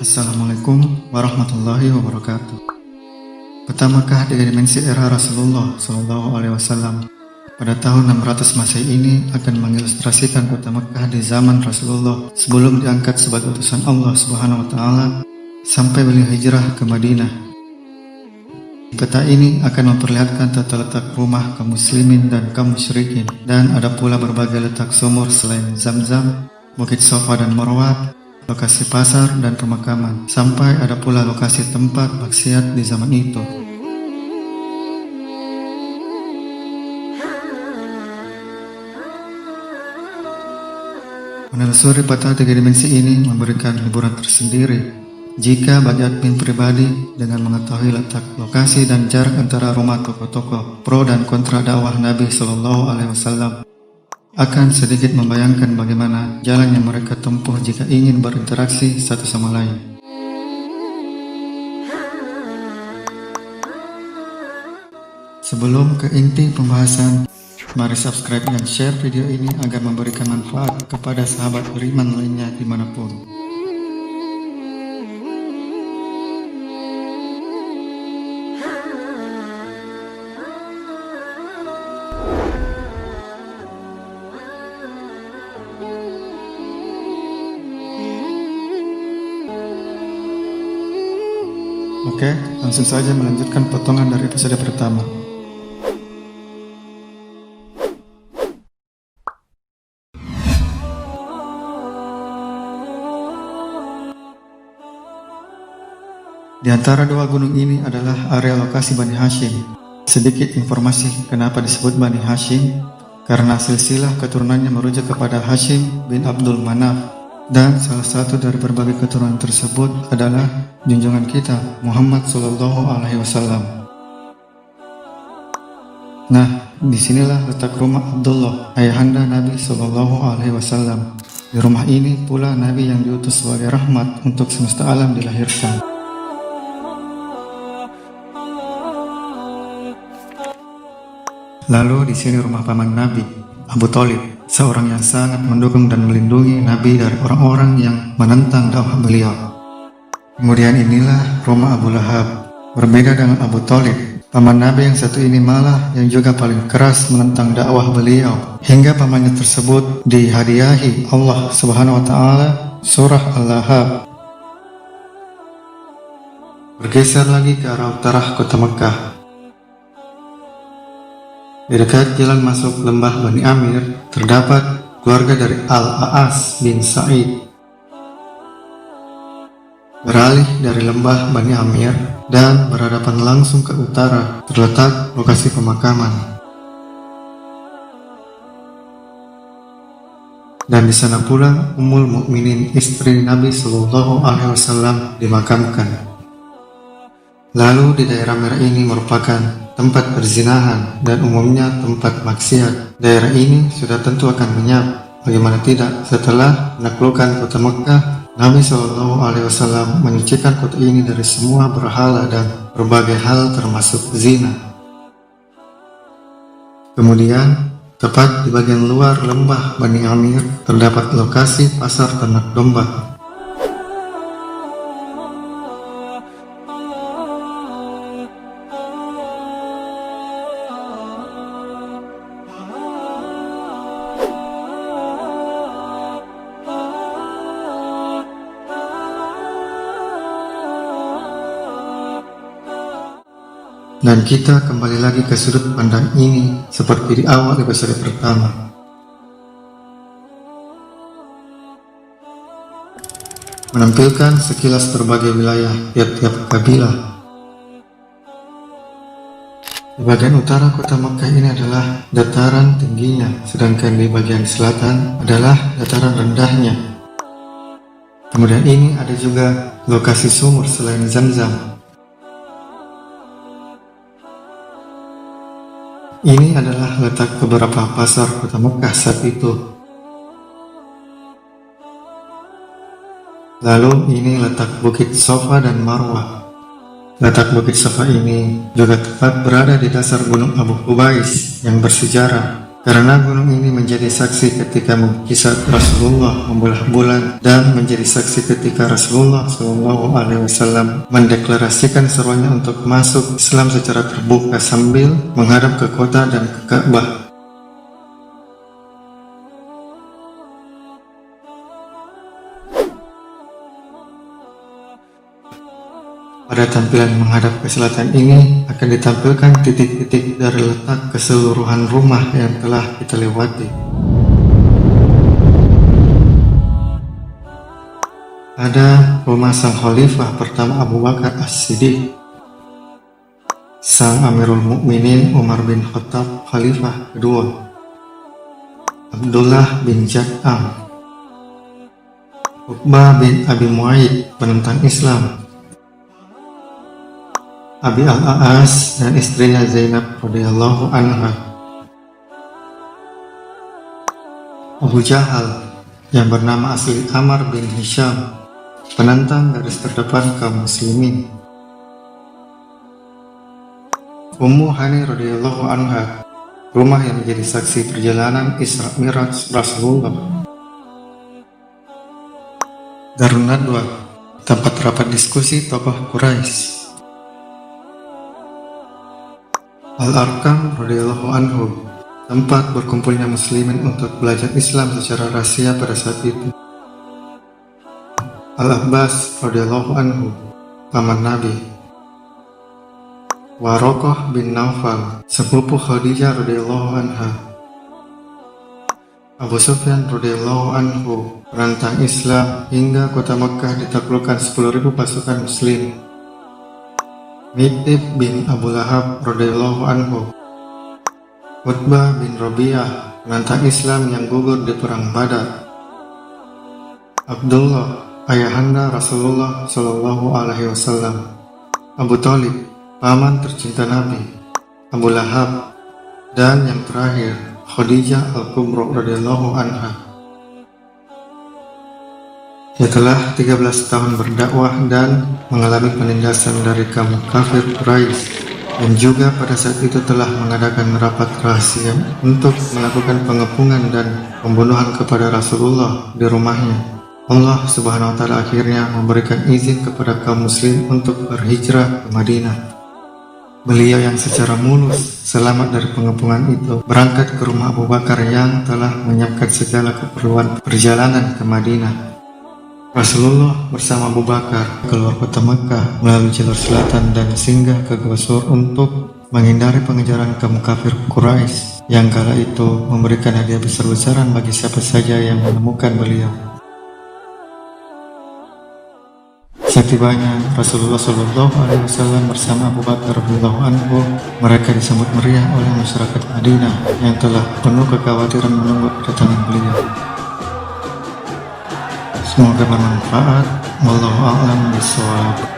Assalamualaikum warahmatullahi wabarakatuh. Kota Mekah tiga dimensi era Rasulullah Shallallahu Alaihi Wasallam pada tahun 600 Masehi ini akan mengilustrasikan kota Mekah di zaman Rasulullah sebelum diangkat sebagai utusan Allah Subhanahu Wa Taala sampai beliau hijrah ke Madinah. Peta ini akan memperlihatkan tata letak rumah kaum muslimin dan kaum musyrikin, dan ada pula berbagai letak sumur selain Zam-Zam, Bukit Safa dan Marwah, lokasi pasar dan pemakaman, sampai ada pula lokasi tempat maksiat di zaman itu. Menelusuri peta tiga dimensi ini memberikan hiburan tersendiri jika bagi admin pribadi dengan mengetahui letak lokasi dan jarak antara rumah tokoh-tokoh pro dan kontra dakwah Nabi Shallallahu Alaihi Wasallam akan sedikit membayangkan bagaimana jalan yang mereka tempuh jika ingin berinteraksi satu sama lain. Sebelum ke inti pembahasan, mari subscribe dan share video ini agar memberikan manfaat kepada sahabat beriman lainnya dimanapun. Oke, langsung saja melanjutkan potongan dari episode pertama. Di antara dua gunung ini adalah area lokasi Bani Hashim. Sedikit informasi kenapa disebut Bani Hashim, karena silsilah keturunannya merujuk kepada Hashim bin Abdul Manaf. Dan salah satu dari berbagai keturunan tersebut adalah junjungan kita Muhammad Sallallahu Alaihi Wasallam. Nah, disinilah letak rumah Abdullah, ayahanda Nabi Sallallahu Alaihi Wasallam. Di rumah ini pula Nabi yang diutus sebagai rahmat untuk semesta alam dilahirkan. Lalu di sini rumah paman Nabi, Abu Thalib, seorang yang sangat mendukung dan melindungi Nabi dari orang-orang yang menentang dakwah beliau. Kemudian inilah rumah Abu Lahab. Berbeda dengan Abu Thalib, paman Nabi yang satu ini malah yang juga paling keras menentang dakwah beliau, hingga pamannya tersebut dihadiahi Allah Subhanahu Wa Taala surah Al-Lahab. Bergeser lagi ke arah utara kota Mekah. Di dekat jalan masuk lembah Bani Amir terdapat keluarga dari Al-A'as bin Sa'id. Beralih dari lembah Bani Amir dan berhadapan langsung ke utara terletak lokasi pemakaman. Dan di sana pula Ummul Mukminin, istri Nabi Sallallahu Alaihi Wasallam, dimakamkan. Lalu di daerah merah ini merupakan tempat perzinahan dan umumnya tempat maksiat. Daerah ini sudah tentu akan lenyap, bagaimana tidak, setelah menaklukkan kota Mekah. Nabi Shallallahu Alaihi Wasallam menyucikan kota ini dari semua berhala dan berbagai hal termasuk zina. Kemudian tepat di bagian luar lembah Bani Amir terdapat lokasi pasar ternak domba. Dan kita kembali lagi ke sudut pandang ini seperti di awal episode pertama. Menampilkan sekilas berbagai wilayah tiap-tiap kabilah. Di bagian utara kota Mekah ini adalah dataran tingginya, sedangkan di bagian selatan adalah dataran rendahnya. Kemudian ini ada juga lokasi sumur selain Zam-Zam. Ini adalah letak beberapa pasar kota Mekah saat itu. Lalu ini letak Bukit Safa dan Marwah. Letak Bukit Safa ini juga tepat berada di dasar gunung Abu Qubais yang bersejarah. Karena gunung ini menjadi saksi ketika mukjizat Rasulullah membelah bulan dan menjadi saksi ketika Rasulullah SAW mendeklarasikan seruannya untuk masuk Islam secara terbuka sambil menghadap ke kota dan ke Ka'bah. Pada tampilan menghadap ke selatan ini akan ditampilkan titik-titik dari letak keseluruhan rumah yang telah kita lewati. Ada rumah sang khalifah pertama Abu Bakar As-Siddiq, sang Amirul Mukminin Umar bin Khattab khalifah kedua, Abdullah bin Jad'am, Uqbah bin Abi Mu'ayyid penentang Islam, Abi Al-A'as dan istrinya Zainab radhiyallahu anha, Abu Jahal yang bernama asli Amr bin Hisham, penantang garis terdepan kaum muslimin, Ummu Hani radhiyallahu anha, rumah yang menjadi saksi perjalanan Isra Mi'raj Rasulullah, Darun Nadwa, tempat rapat diskusi tokoh Quraisy, Al-Arqam radhiyallahu anhu, tempat berkumpulnya muslimin untuk belajar Islam secara rahasia pada saat itu, Al-Abbas radhiyallahu anhu, paman Nabi, Waraqah bin Naufal, sepupu Khadijah radhiyallahu anha, Abu Sufyan radhiyallahu anhu, penantang Islam hingga kota Mekkah ditaklukkan 10.000 pasukan muslim, Mi'tib bin Abu Lahab radhiyallahu anhu, Utbah bin Rabi'ah, penantang Islam yang gugur di perang Badar, Abdullah, ayahanda Rasulullah Shallallahu Alaihi Wasallam, Abu Thalib, paman tercinta Nabi, Abu Lahab, dan yang terakhir Khadijah Al-Kubra radhiyallahu anha. Setelah 13 tahun berdakwah dan mengalami penindasan dari kaum kafir Quraisy, dan juga pada saat itu telah mengadakan rapat rahasia untuk melakukan pengepungan dan pembunuhan kepada Rasulullah di rumahnya, Allah Subhanahu wa Ta'ala akhirnya memberikan izin kepada kaum muslim untuk berhijrah ke Madinah. Beliau yang secara mulus selamat dari pengepungan itu berangkat ke rumah Abu Bakar yang telah menyiapkan segala keperluan perjalanan ke Madinah. Rasulullah bersama Abu Bakar keluar kota Mekkah melalui jalur selatan dan singgah ke Gua Sur untuk menghindari pengejaran kaum kafir Quraisy yang kala itu memberikan hadiah besar-besaran bagi siapa saja yang menemukan beliau. Setibanya Rasulullah Shallallahu Alaihi Wasallam bersama Abu Bakar radhiyallahu anhu, mereka disambut meriah oleh masyarakat Madinah yang telah penuh kekhawatiran menunggu kedatangan beliau. Semoga bermanfaat. Wallahu a'lam bishawab.